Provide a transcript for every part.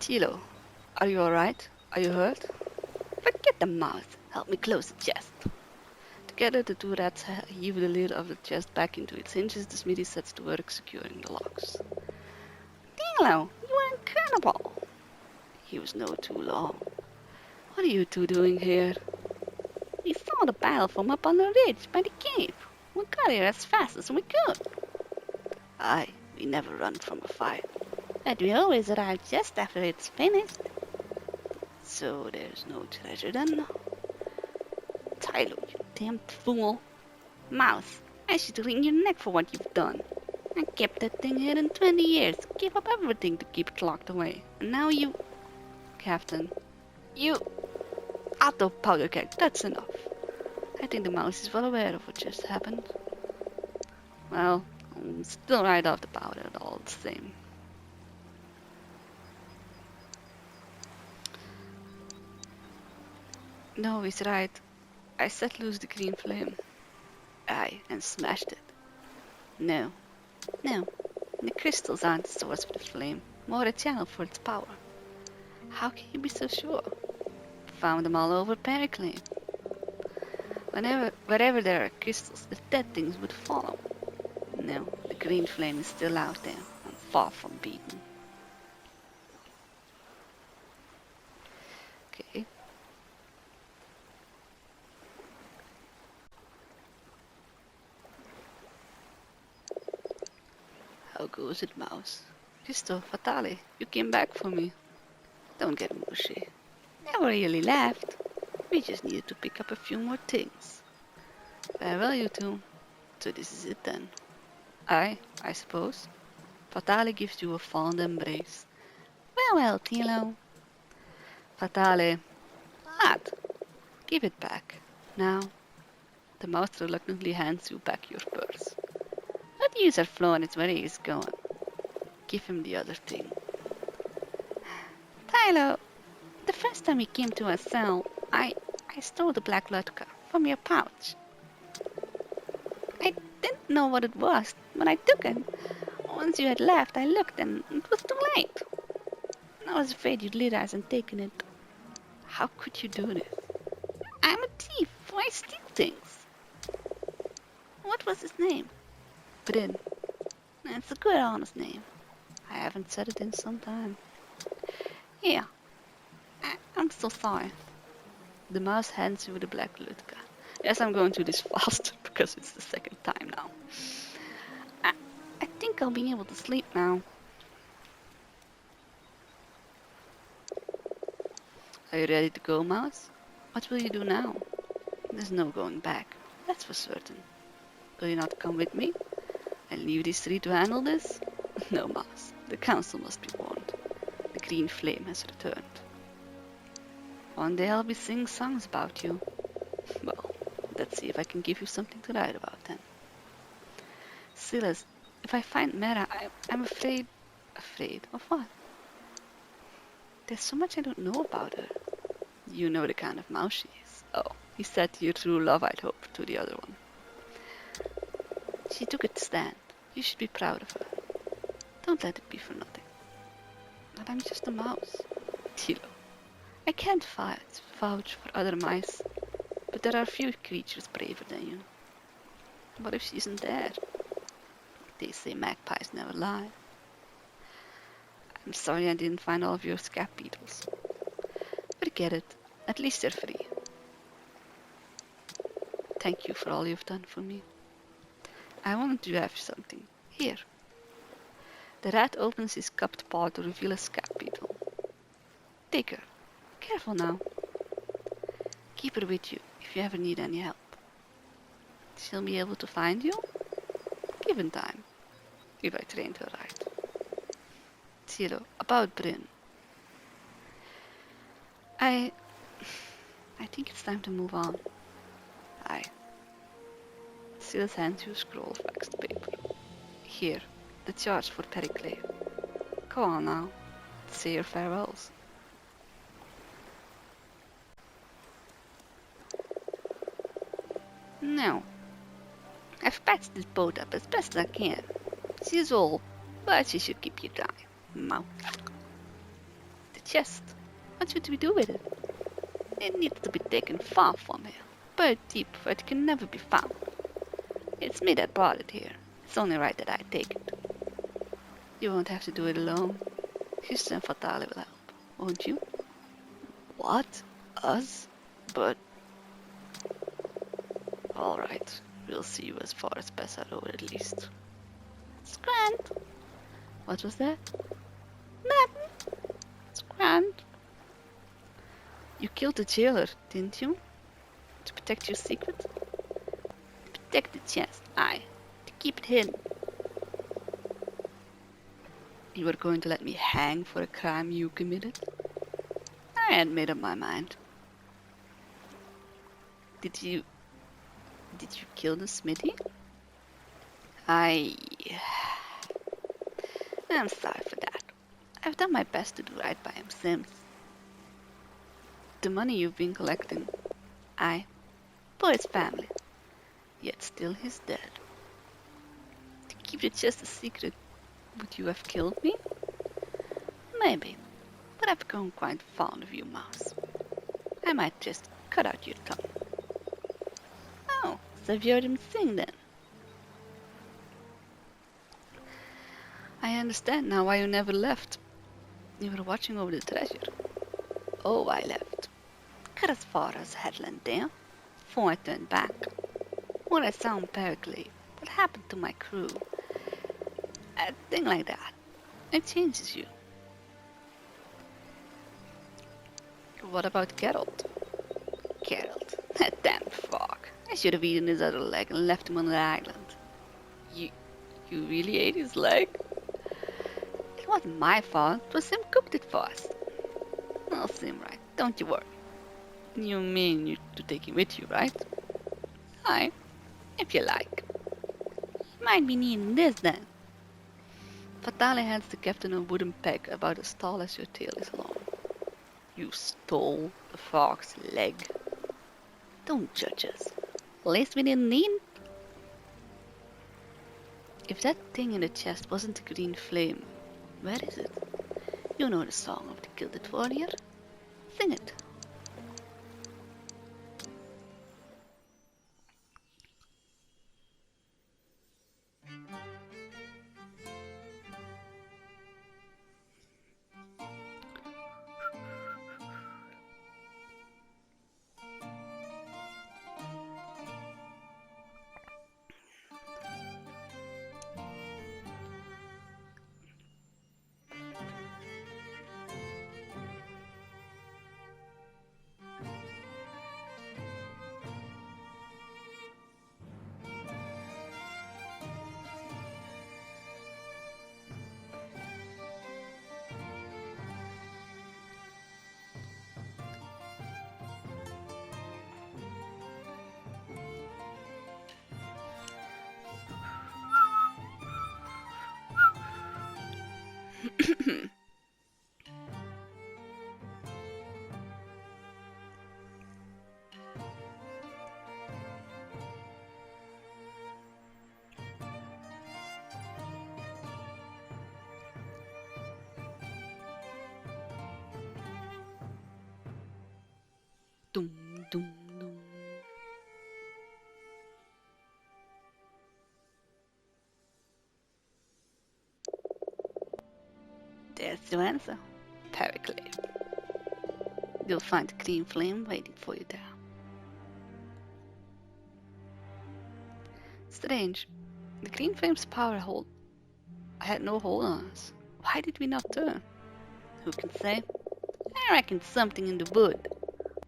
Tilo, are you alright? Are you hurt? Forget the mouth. Help me close the chest. Together, the two rats heave the lid of the chest back into its hinges. The smithy sets to work securing the locks. Tilo, you are incredible! He was no too long. What are you two doing here? We saw the battle from up on the ridge by the cave. We got here as fast as we could. Aye, we never run from a fight. But we always arrive just after it's finished. So there's no treasure then? Tylo, you damned fool. Mouse, I should wring your neck for what you've done. I kept that thing hidden 20 years, gave up everything to keep it locked away. And now you... Captain. You... Otto Powderkeg, that's enough. I think the mouse is well aware of what just happened. Well, I'm still right off the powder all the same. No, he's right. I set loose the green flame. Aye, and smashed it. No. The crystals aren't the source of the flame, more a channel for its power. How can you be so sure? Found them all over Periclane. Wherever there are crystals, the dead things would follow. No, the green flame is still out there, and far from beaten. Okay. How goes it, Mouse? Cristo, Fatale, you came back for me. Don't get mushy. Never really left. We just needed to pick up a few more things. Farewell, you two. So this is it then. I suppose. Fatale gives you a fond embrace. Farewell, Tilo. Fatale. What? Give it back. Now. The mouse reluctantly hands you back your purse. Let the user Florence where he is going. Give him the other thing. Tilo, the first time you came to our cell, I stole the black Lutka from your pouch. I didn't know what it was when I took it. Once you had left, I looked and it was too late. I was afraid you'd realize and taken it. How could you do this? I'm a thief. I steal things. What was his name? Bryn. It's a good, honest name. I haven't said it in some time. Here. I'm so sorry. The mouse hands you the black Lutka. Yes, I'm going to this faster because it's the second time now. I think I'll be able to sleep now. Are you ready to go, Mouse? What will you do now? There's no going back, that's for certain. Will you not come with me? And leave these three to handle this? No, Mouse. The council must be warned. The green flame has returned. One day I'll be singing songs about you. Well, let's see if I can give you something to write about then. Silas, if I find Mera, I'm afraid... Afraid of what? There's so much I don't know about her. You know the kind of mouse she is. Oh, he said your true love, I'd hope, to the other one. She took a stand. You should be proud of her. Don't let it be for nothing. But I'm just a mouse. Tilo, I can't vouch for other mice, but there are few creatures braver than you. What if she isn't there? They say magpies never lie. I'm sorry I didn't find all of your scab beetles. Forget it. At least they're free. Thank you for all you've done for me. I wanted to have something. Here. The rat opens his cupped paw to reveal a scab beetle. Take her. Careful now. Keep her with you if you ever need any help. She'll be able to find you? Given time. If I trained her right. Tilo, about Bryn. I think it's time to move on. Aye. Silas hands you a scroll of waxed paper. Here, the charge for Periclane. Go on now. Say your farewells. Now, I've patched this boat up as best I can. She's old, but she should keep you dry. Mouth. chest. What should we do with it? It needs to be taken far from here, buried deep where it can never be found. It's me that brought it here. It's only right that I take it. You won't have to do it alone. Houston and Fatale will help, won't you? What? Us? But... Alright, we'll see you as far as Bessa Road at least. It's grand. What was that? Nothing. It's grand. You killed the jailer, didn't you? To protect your secret? To protect the chest, aye. To keep it hidden. You were going to let me hang for a crime you committed? I had made up my mind. Did you kill the smithy? I'm sorry for that. I've done my best to do right by him since. The money you've been collecting, for his family. Yet still he's dead. To keep the chest a secret, would you have killed me? Maybe, but I've grown quite fond of you, Mouse. I might just cut out your tongue. Oh, so you heard him sing then? I understand now why you never left. You were watching over the treasure. Oh, I left. Got as far as Headland Dale, before I turned back. When I saw him Pericles, what happened to my crew? A thing like that. It changes you. What about Geralt? Geralt, that damn frog. I should have eaten his other leg and left him on the island. You really ate his leg? It wasn't my fault, it was him cooked it for us. I'll see him right, don't you worry. You mean you to take him with you, right? Aye, if you like. You might be needing this then. Fatale hands the captain a wooden peg about as tall as your tail is long. You stole the frog's leg. Don't judge us. At least we didn't need. If that thing in the chest wasn't a green flame, where is it? You know the song of the Gilded Warrior? Sing it. Dum, dum, dum. There's your answer, Pericles. You'll find a green flame waiting for you there. Strange. The green flame's power hold had no hold on us. Why did we not turn? Who can say? I reckon something in the wood.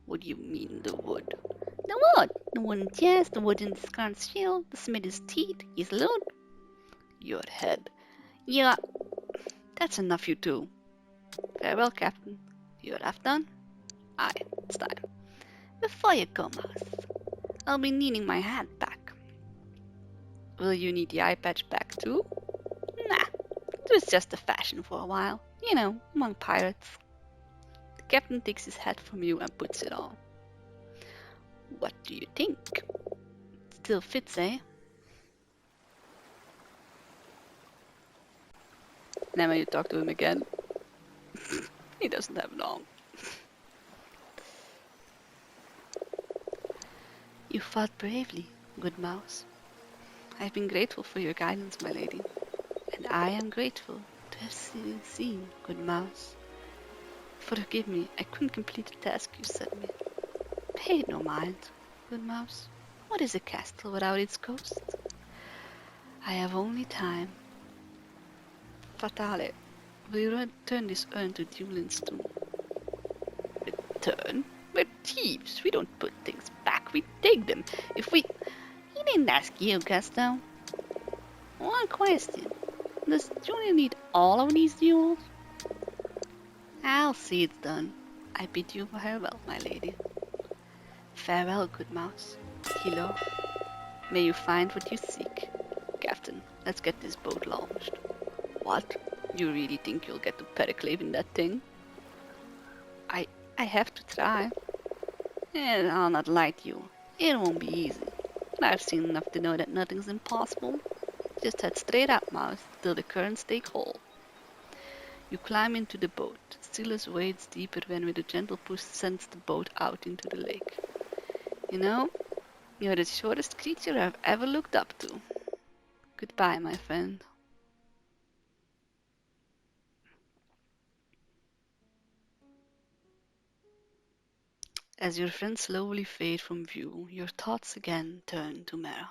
What do you mean the wood? The wood! The wooden chest, the wooden scarred shield, the smith's teeth, his loot. Your head. Yeah, that's enough, you two. Farewell, Captain. You're half done? Aye, it's time. Before you go, Mouse, I'll be needing my hat back. Will you need the eye patch back too? Nah, it was just a fashion for a while. You know, among pirates. The captain takes his hat from you and puts it on. What do you think? Still fits, eh? Then when you talk to him again, He doesn't have long. You fought bravely, good mouse. I've been grateful for your guidance, my lady. And I am grateful to have seen, good mouse. Forgive me, I couldn't complete the task you set me. Pay it no mind, good mouse. What is a castle without its ghost? I have only time. Fatale, will you return this urn to Duelin's tomb? Return? We're thieves. We don't put things back, we take them. If we... He didn't ask you, Gaston. One question. Does Julian need all of these jewels? I'll see it's done. I bid you farewell, my lady. Farewell, good mouse. Hilo, may you find what you seek. Captain, let's get this boat launched. What? You really think you'll get to Periclave in that thing? I have to try. And I'll not lie to you. It won't be easy. But I've seen enough to know that nothing's impossible. Just head straight up, mouse, till the currents take hold. You climb into the boat. Silas wades deeper when with a gentle push sends the boat out into the lake. You know, you're the shortest creature I've ever looked up to. Goodbye, my friend. As your friends slowly fade from view, your thoughts again turn to Mara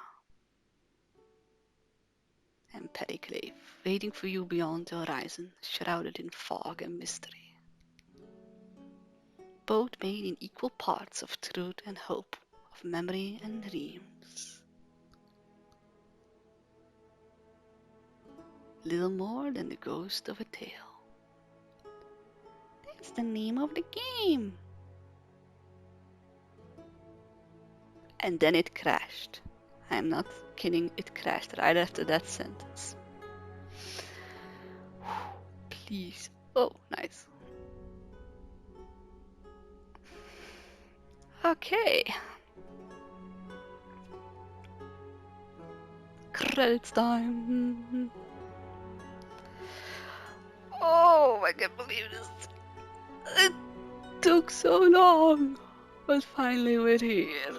and Periclave, waiting for you beyond the horizon, shrouded in fog and mystery. Both made in equal parts of truth and hope, of memory and dreams. Little more than the ghost of a tale. That's the name of the game. And then it crashed. I'm not kidding, it crashed right after that sentence. Please. Oh, nice. Okay. Credits time. Oh, I can't believe this. It took so long. But finally we're here.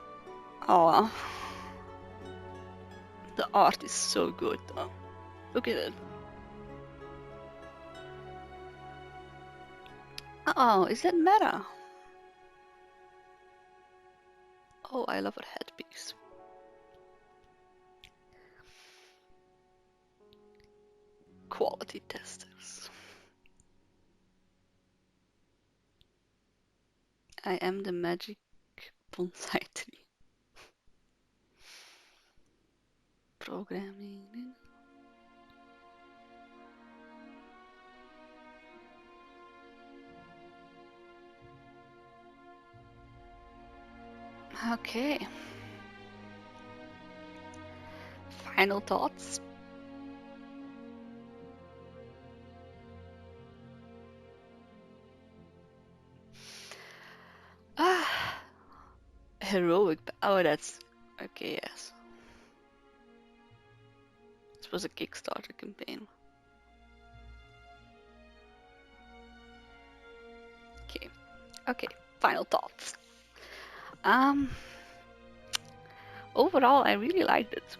Oh. The art is so good though. Look at it. Oh, is that Mara? Oh, I love her headpiece. Quality testers. I am the magic bonsai tree. Programming. Okay. Final thoughts? Ah, heroic. Oh, that's okay. Yes, this was a Kickstarter campaign. Okay. Okay. Final thoughts. Overall, I really liked it.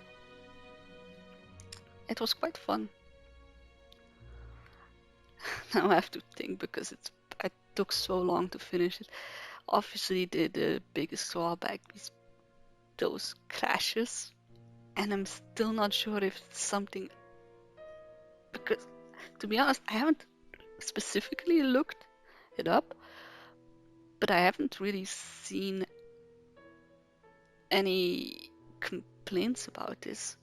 It was quite fun. Now I have to think because it took so long to finish it. Obviously, the biggest drawback is those crashes, and I'm still not sure if it's something. Because, to be honest, I haven't specifically looked it up, but I haven't really seen any complaints about this.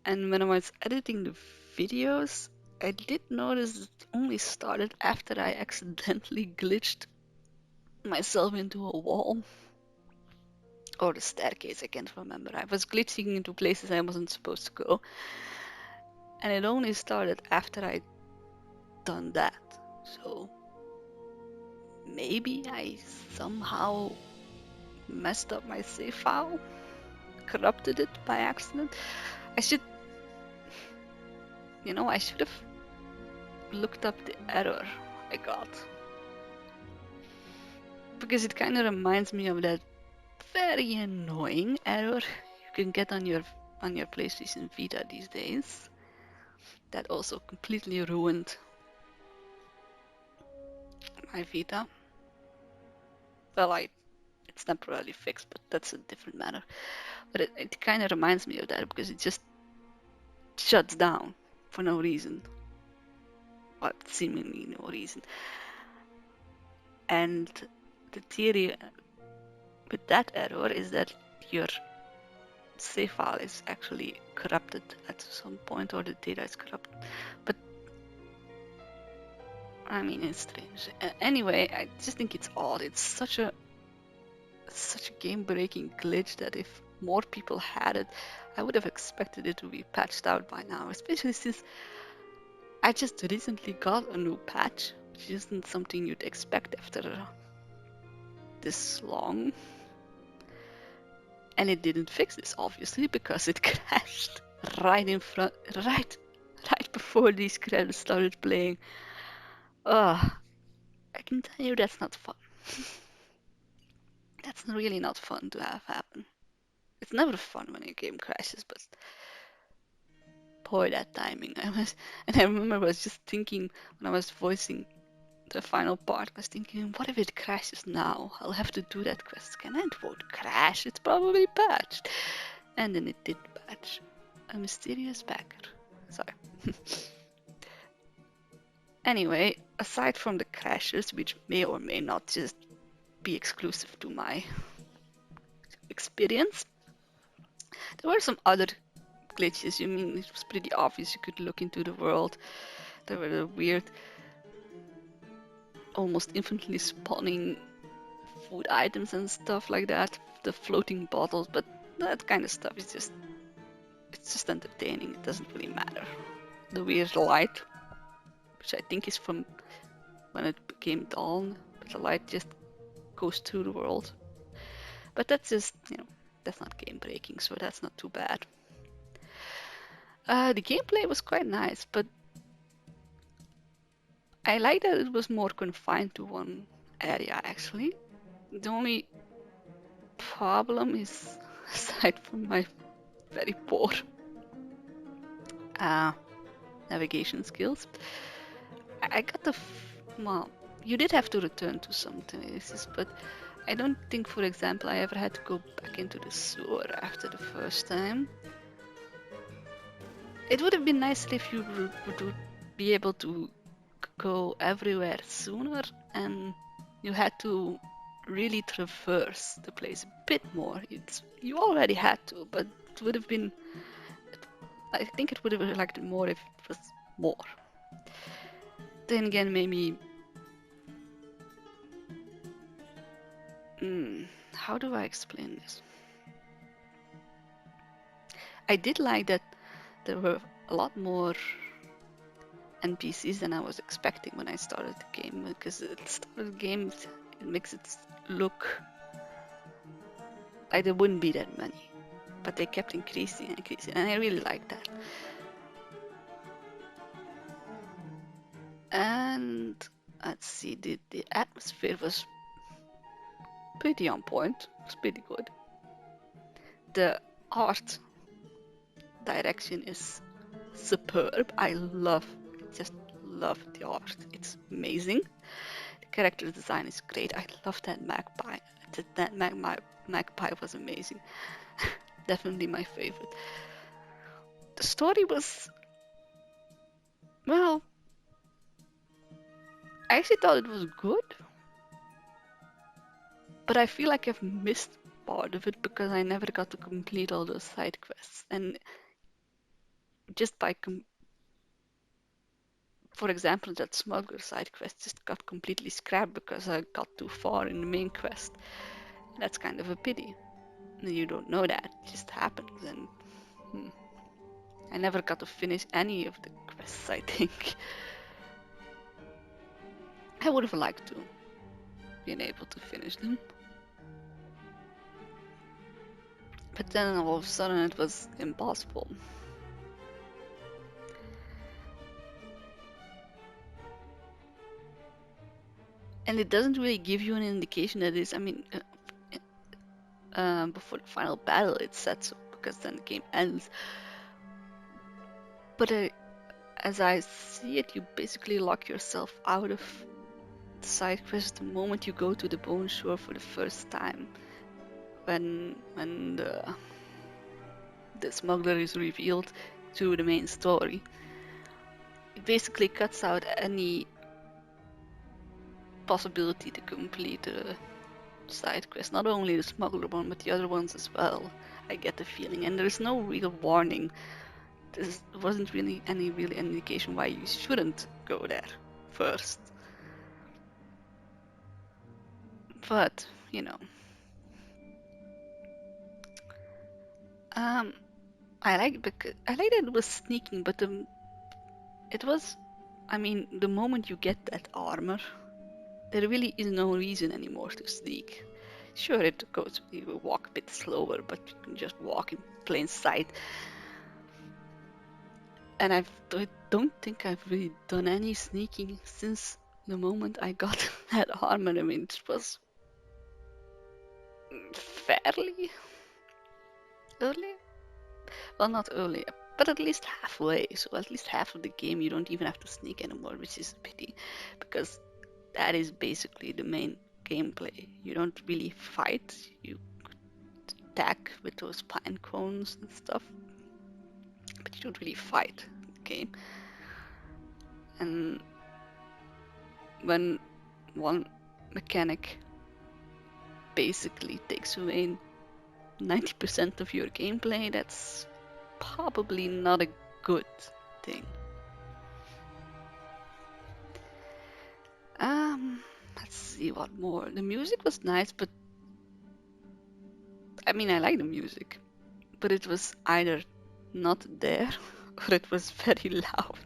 And when I was editing the videos, I did notice it only started after I accidentally glitched myself into a wall. Or the staircase, I can't remember. I was glitching into places I wasn't supposed to go. And it only started after I'd done that. So maybe I somehow messed up my save file, corrupted it by accident. I should have looked up the error I got. because it kind of reminds me of that very annoying error you can get on your PlayStation Vita these days. That also completely ruined my Vita. Well, it's temporarily fixed, but that's a different matter. But it kind of reminds me of that because it just shuts down for no reason. Well, seemingly no reason. And the theory with that error is that your save file is actually corrupted at some point, or the data is corrupted. But I mean, it's strange. Anyway, I just think it's odd. It's such a game-breaking glitch that if more people had it, I would have expected it to be patched out by now, especially since I just recently got a new patch, which isn't something you'd expect after this long. And it didn't fix this, obviously, because it crashed right in front, right before these credits started playing. I can tell you that's not fun. That's really not fun to have happen. It's never fun when a game crashes, but boy, that timing. I remember I was just thinking when I was voicing the final part, I was thinking, what if it crashes now? I'll have to do that quest again, and it won't crash. It's probably patched. And then it did patch. A mysterious backer. Sorry. Anyway, aside from the crashes, which may or may not just be exclusive to my experience, there were some other glitches. I mean, it was pretty obvious you could look into the world. There were the weird, almost infinitely spawning food items and stuff like that. The floating bottles, but that kind of stuff is just, it's just entertaining. It doesn't really matter. The weird light, which I think is from when it became dawn, but the light just goes through the world. But that's just, that's not game breaking, so that's not too bad. The gameplay was quite nice, but I like that it was more confined to one area, actually. The only problem is, aside from my very poor navigation skills, I got the well, you did have to return to some places, but I don't think, for example, I ever had to go back into the sewer after the first time. It would have been nicer if you would be able to go everywhere sooner, and you had to really traverse the place a bit more. You already had to, but it would have been, I think it would have liked it more if it was more. Then again, maybe, how do I explain this? I did like that there were a lot more NPCs than I was expecting when I started the game, because it makes it look like there wouldn't be that many, but they kept increasing and increasing, and I really like that. And let's see, the atmosphere was pretty on point. It was pretty good. The art direction is superb. I just love the art. It's amazing. The character design is great. I love that magpie. That magpie was amazing. Definitely my favorite. The story was, well, I actually thought it was good, but I feel like I've missed part of it because I never got to complete all those side quests. And just by, for example, that smuggler side quest just got completely scrapped because I got too far in the main quest. That's kind of a pity. You don't know that, it just happens, and I never got to finish any of the quests, I think. I would have liked to been able to finish them. But then all of a sudden it was impossible. And it doesn't really give you an indication that it's, I mean, before the final battle it said so, because then the game ends. But as I see it, you basically lock yourself out of the side quest the moment you go to the Bone Shore for the first time. When the smuggler is revealed through the main story. It basically cuts out any possibility to complete the side quest, not only the smuggler one, but the other ones as well. I get the feeling, and there's no real warning. There wasn't really any real indication why you shouldn't go there first. But you know, I like that it was sneaking, but it was, I mean, the moment you get that armor, there really is no reason anymore to sneak. Sure, you walk a bit slower, but you can just walk in plain sight. And I don't think I've really done any sneaking since the moment I got that armor. I mean, it was fairly early. Well, not early, but at least halfway. So at least half of the game you don't even have to sneak anymore, which is a pity, because that is basically the main gameplay. You don't really fight. You attack with those pine cones and stuff, but you don't really fight in the game. And when one mechanic basically takes away 90% of your gameplay, that's probably not a good thing. Let's see what more. The music was nice, but I mean, I like the music, but it was either not there or it was very loud.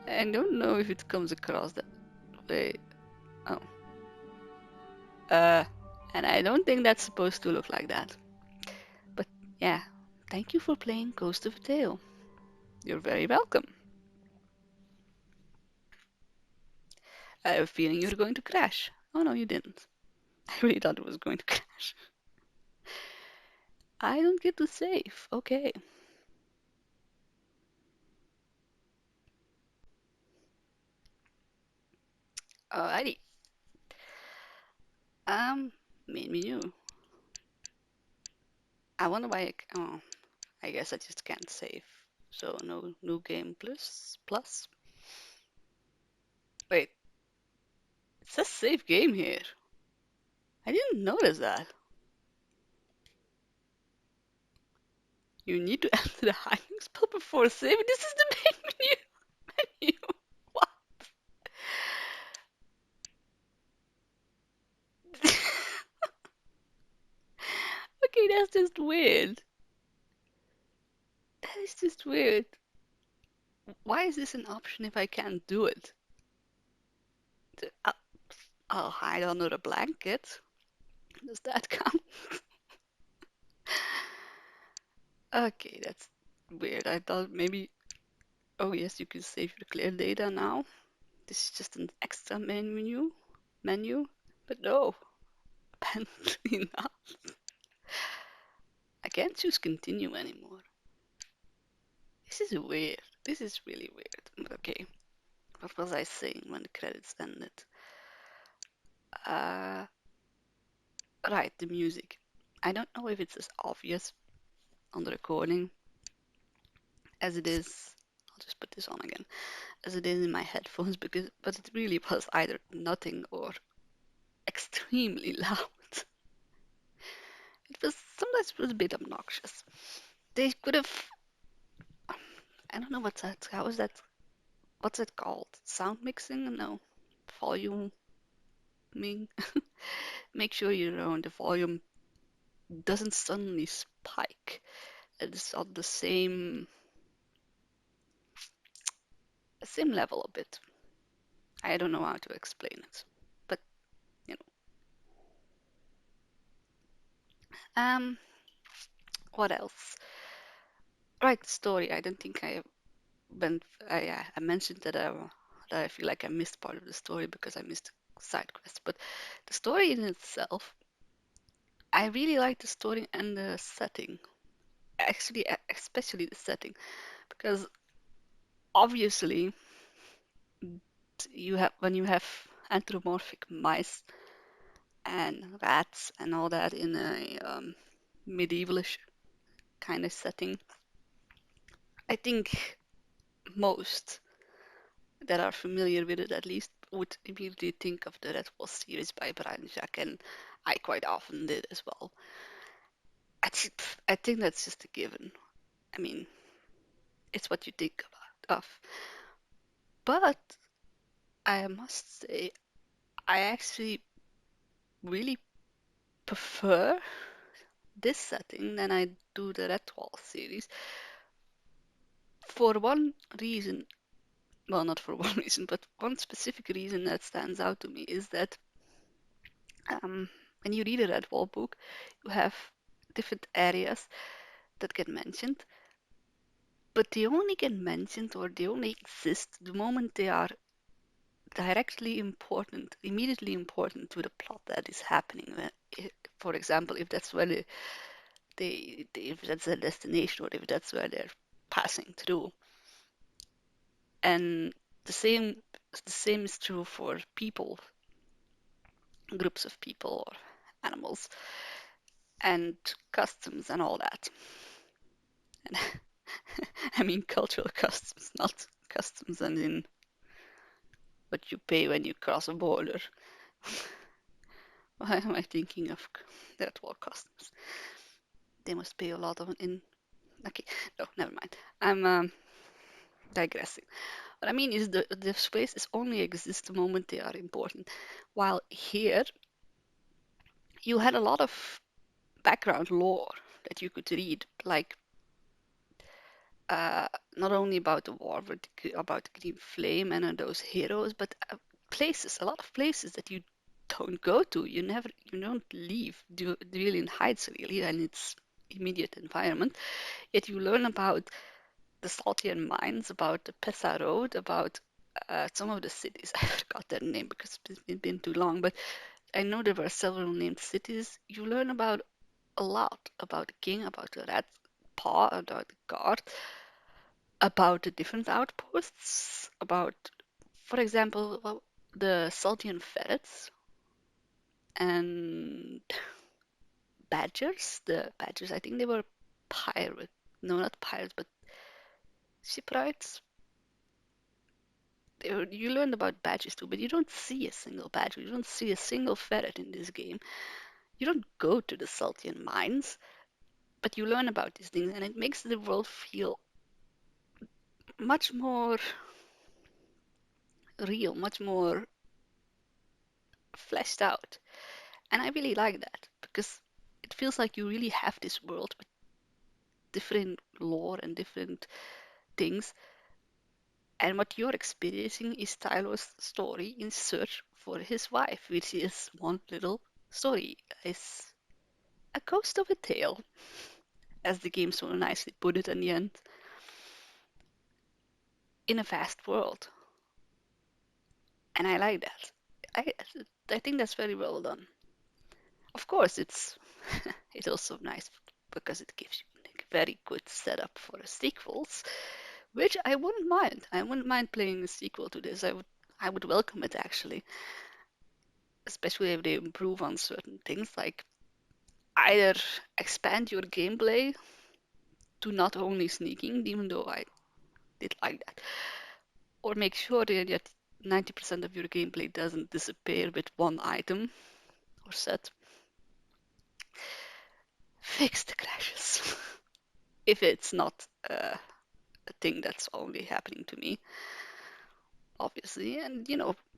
I don't know if it comes across that way. Oh. And I don't think that's supposed to look like that. But yeah, thank you for playing Ghost of a Tale. You're very welcome. I have a feeling you're going to crash. Oh no, you didn't. I really thought it was going to crash. I don't get to save. Okay. Alrighty. Main menu. I wonder why oh, I guess I just can't save. So no new game plus. Wait, it says save game here. I didn't notice that. You need to enter the hiding spell before saving. This is the main menu. What? Okay, that's just weird. That is just weird. Why is this an option if I can't do it? I'll hide under a blanket. Does that count? Okay, that's weird. I thought maybe. Oh yes, you can save your clear data now. This is just an extra menu, but no, apparently not. I can't choose continue anymore. This is weird. This is really weird. Okay, what was I saying when the credits ended? Uh, right, the music. I don't know if it's as obvious on the recording as it is. I'll just put this on again, as it is in my headphones, but it really was either nothing or extremely loud. It was sometimes it was a bit obnoxious. They could have. I don't know what's that. How is that? What's it called? Sound mixing? No, voluming. Make sure the volume doesn't suddenly spike. It's on the same level a bit. I don't know how to explain it, but you know. What else? Right, story. I don't think I went. I mentioned that that I feel like I missed part of the story because I missed side quests. But the story in itself, I really like the story and the setting. Actually, especially the setting, because obviously you have when you have anthropomorphic mice and rats and all that in a medievalish kind of setting, I think most that are familiar with it at least would immediately think of the Red Wall series by Brian Jacques, and I quite often did as well. I think that's just a given. I mean, it's what you think about of. But I must say, I actually really prefer this setting than I do the Redwall series for one reason. Well, not for one reason, but one specific reason that stands out to me is that when you read a Redwall book, you have different areas that get mentioned, but they only get mentioned or they only exist the moment they are directly important, immediately important to the plot that is happening. For example, if that's where if that's their destination or if that's where they're passing through. And the same the same is true for people, groups of people or animals, and customs and all that. And I mean cultural customs, not customs and in what you pay when you cross a border. Why am I thinking of that war customs? They must pay a lot of in. Okay, no, never mind. I'm digressing. What I mean is the spaces only exist the moment they are important. While here, you had a lot of background lore that you could read, like not only about the war, but about the Green Flame and those heroes, but places, a lot of places that you don't go to. You don't leave Duelian Heights really, and its immediate environment. Yet you learn about the Saltian mines, about the Pesa Road, about some of the cities. I forgot their name because it's been too long, but I know there were several named cities. You learn about a lot about the king, about the rat paw, about the guard, about the different outposts, about, for example, well, the Saltian ferrets and badgers. The badgers, I think they were pirate. No, not pirates, but shipwrights. You learn about badges too, but you don't see a single badger. You don't see a single ferret in this game. You don't go to the Saltian mines, but you learn about these things, and it makes the world feel much more real, much more fleshed out. And I really like that because it feels like you really have this world with different lore and different things. And what you're experiencing is Tyler's story in search for his wife, which is one little story. It's a ghost of a tale, as the game so nicely put it in the end, in a vast world. And I like that. I, I think that's very well done. Of course, it's also nice because it gives you a very good setup for sequels, which I wouldn't mind. I wouldn't mind playing a sequel to this. I would welcome it actually, especially if they improve on certain things, like either expand your gameplay to not only sneaking, even though I did like that, or make sure that 90% of your gameplay doesn't disappear with one item or set. Fix the crashes. If it's not a thing that's only happening to me, obviously, and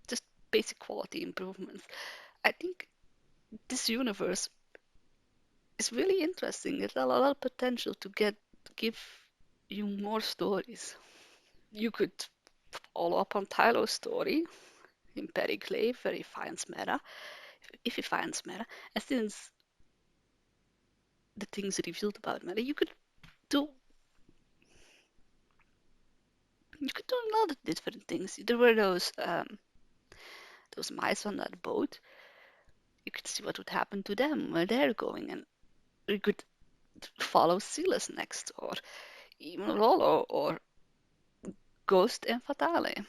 just basic quality improvements. I think this universe is really interesting. There's a lot of potential to give you more stories. You could follow up on Tylo's story in Periclave, where he finds Mera, if he finds Mera, and since the things revealed about Mera, you could do You could do a lot of different things. There were those mice on that boat. You could see what would happen to them where they're going, and you could follow Silas next, or even Rolo, or Ghost and Fatale.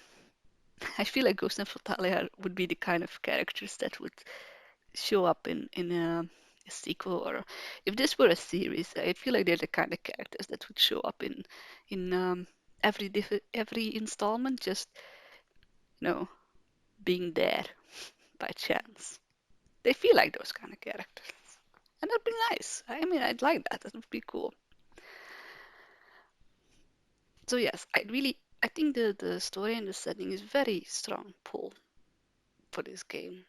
I feel like Ghost and Fatale would be the kind of characters that would show up in a sequel, or if this were a series, I feel like they're the kind of characters that would show up in every installment, just being there by chance. They feel like those kind of characters, and that'd be nice. I mean, I'd like that. That would be cool. So yes, I think the story and the setting is very strong pull for this game.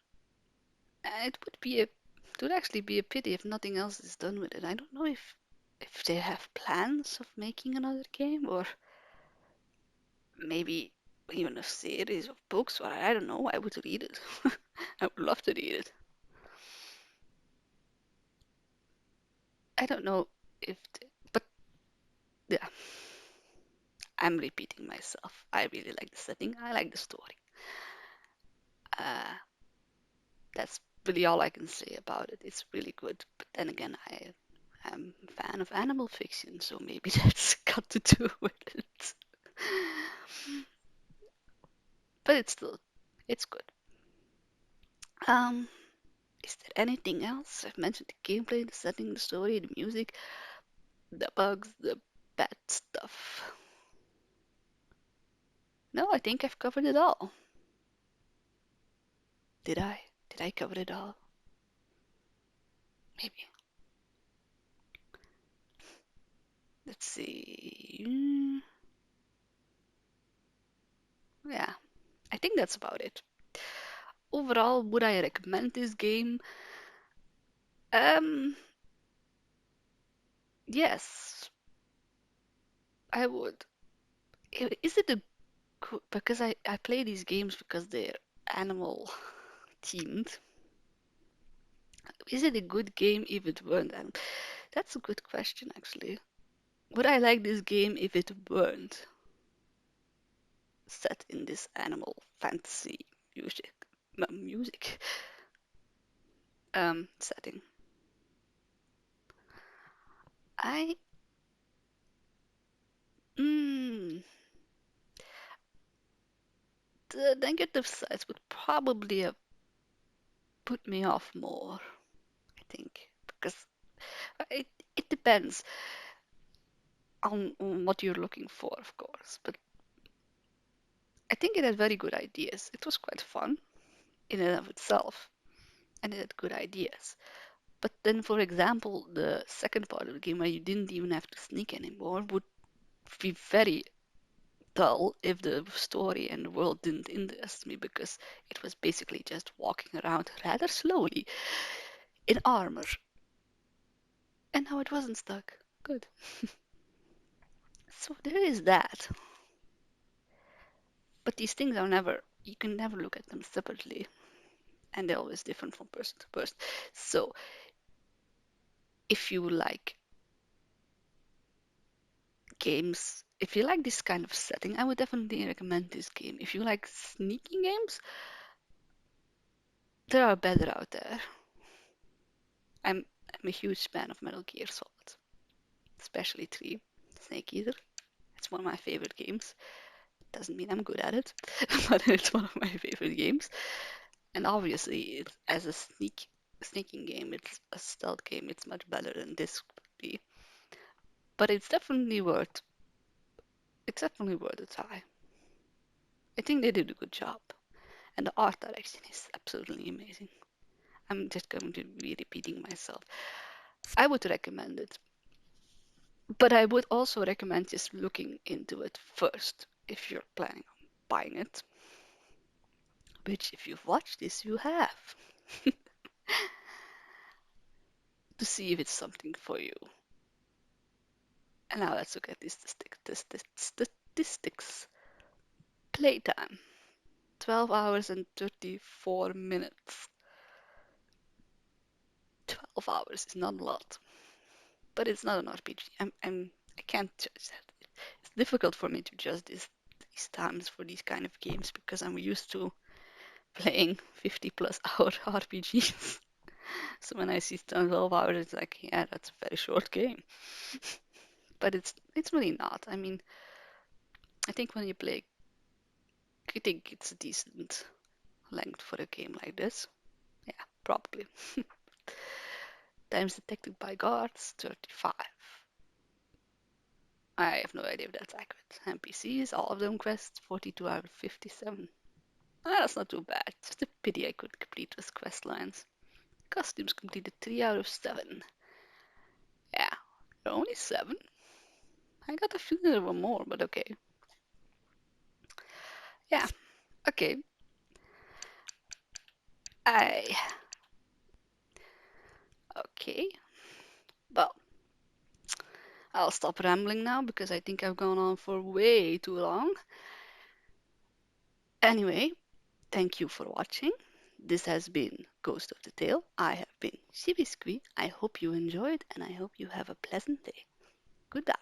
And it would actually be a pity if nothing else is done with it. I don't know if they have plans of making another game, or maybe even a series of books, or I don't know. I would read it. I would love to read it. I don't know but yeah, I'm repeating myself. I really like the setting. I like the story. Uh, that's really all I can say about it. It's really good. But then again, I'm a fan of animal fiction, so maybe that's got to do with it. But it's good. Um, is there anything else? I've mentioned the gameplay, the setting, the story, the music, the bugs, the bad stuff. No, I think I've covered it all. Did I? Did I cover it all? Maybe. Let's see. Yeah, I think that's about it. Overall, would I recommend this game? Um, yes, I would. Is it a because I play these games because they're animal themed. Is it a good game if it weren't? That's a good question, actually. Would I like this game if it weren't set in this animal fantasy music music setting? I mm, the negative sides would probably have put me off more, I think, because it it depends on what you're looking for, of course. But I think it had very good ideas. It was quite fun in and of itself, and it had good ideas. But then, for example, the second part of the game where you didn't even have to sneak anymore would be very dull if the story and the world didn't interest me, because it was basically just walking around rather slowly in armor. And now it wasn't stuck. Good. So there is that. But these things are you can never look at them separately, and they're always different from person to person. So if you like games, if you like this kind of setting, I would definitely recommend this game. If you like sneaking games, there are better out there. I'm a huge fan of Metal Gear Solid, especially 3, Snake Eater. It's one of my favorite games. Doesn't mean I'm good at it, but it's one of my favorite games. And obviously, as a sneaking game, it's a stealth game. It's much better than this would be. But it's definitely worth a try. I think they did a good job, and the art direction is absolutely amazing. I'm just going to be repeating myself. I would recommend it, but I would also recommend just looking into it first if you're planning on buying it. Which, if you've watched this, you have. To see if it's something for you. And now let's look at these statistics. Playtime 12 hours and 34 minutes. 12 hours is not a lot, but it's not an RPG. I can't judge that. It's difficult for me to judge this these times for these kind of games because I'm used to playing 50+ hour RPGs. So when I see 12 hours, it's like, yeah, that's a very short game. But it's really not. I mean, I think when you play, I think it's a decent length for a game like this. Yeah, probably. Times detected by guards, 35. I have no idea if that's accurate. NPCs, all of them quests, 42 out of 57. That's not too bad. Just a pity I couldn't complete those quest lines. Costumes completed 3 out of 7. Yeah, only 7. I got a feeling there were more, but okay. Yeah, okay. I. Okay. Well, I'll stop rambling now because I think I've gone on for way too long. Anyway, thank you for watching. This has been Ghost of the Tale. I have been Shibisqui. I hope you enjoyed and I hope you have a pleasant day. Goodbye.